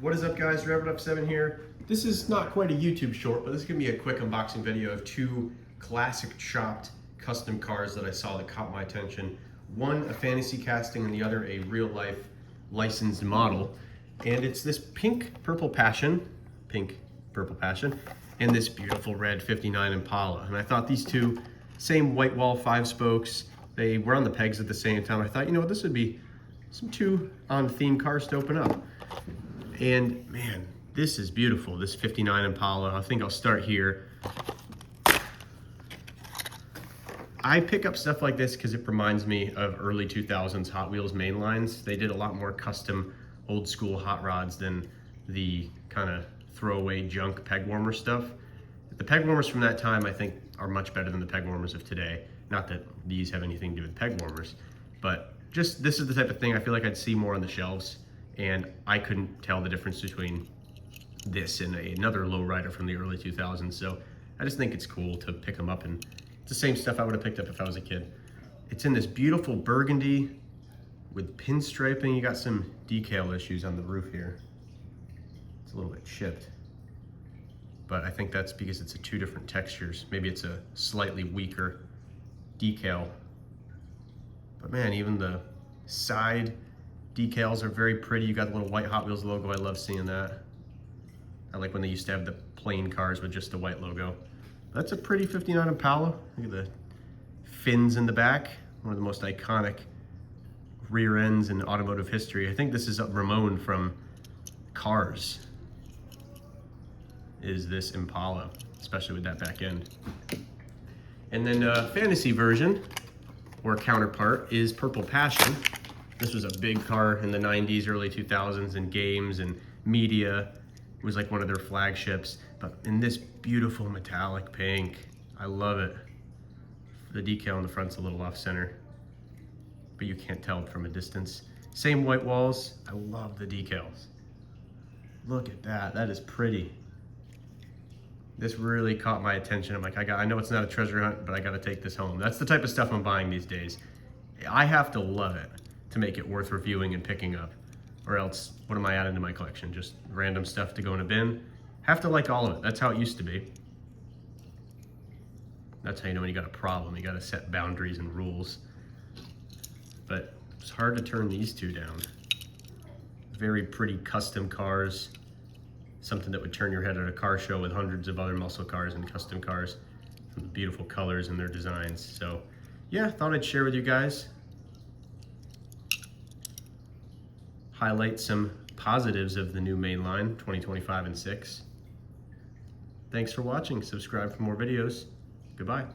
What is up, guys? Rev7 here. This is not quite a YouTube short, but this is gonna be a quick unboxing video of two classic chopped custom cars that I saw that caught my attention. One a fantasy casting and the other a real life licensed model. And it's this pink purple passion, and this beautiful red 59 Impala. And I thought these two, same white wall 5 spokes, they were on the pegs at the same time. I thought, you know what, this would be some two on theme cars to open up. And man, this is beautiful, this 59 Impala. I think I'll start here. I pick up stuff like this because it reminds me of early 2000s Hot Wheels mainlines. They did a lot more custom old school hot rods than the kind of throwaway junk peg warmer stuff. The peg warmers from that time I think are much better than the peg warmers of today. Not that these have anything to do with peg warmers, but just this is the type of thing I feel like I'd see more on the shelves, and I couldn't tell the difference between this and another lowrider from the early 2000s. So I just think it's cool to pick them up, and it's the same stuff I would have picked up if I was a kid. It's in this beautiful burgundy with pinstriping. You got some decal issues on the roof here. It's a little bit chipped, but I think that's because it's two different textures. Maybe it's a slightly weaker decal. But man, even the side decals are very pretty. You got the little white Hot Wheels logo. I love seeing that. I like when they used to have the plain cars with just the white logo. That's a pretty 59 Impala. Look at the fins in the back. One of the most iconic rear ends in automotive history. I think this is Ramon from Cars, is this Impala, especially with that back end. And then fantasy version, or counterpart, is Purple Passion. This was a big car in the 90s, early 2000s, in games and media. It was like one of their flagships, but in this beautiful metallic pink. I love it. The decal on the front's a little off center, but you can't tell from a distance. Same white walls. I love the decals. Look at that, that is pretty. This really caught my attention. I'm like, I know it's not a treasure hunt, but I gotta take this home. That's the type of stuff I'm buying these days. I have to love it to make it worth reviewing and picking up, or else what am I adding to my collection? Just random stuff to go in a bin? Have to like all of it. That's how it used to be. That's how you know when you got a problem. You gotta set boundaries and rules. But it's hard to turn these two down. Very pretty custom cars. Something that would turn your head at a car show with hundreds of other muscle cars and custom cars. Some beautiful colors in their designs. So yeah, thought I'd share with you guys. Highlight some positives of the new mainline 2025 and 6. Thanks for watching. Subscribe for more videos. Goodbye.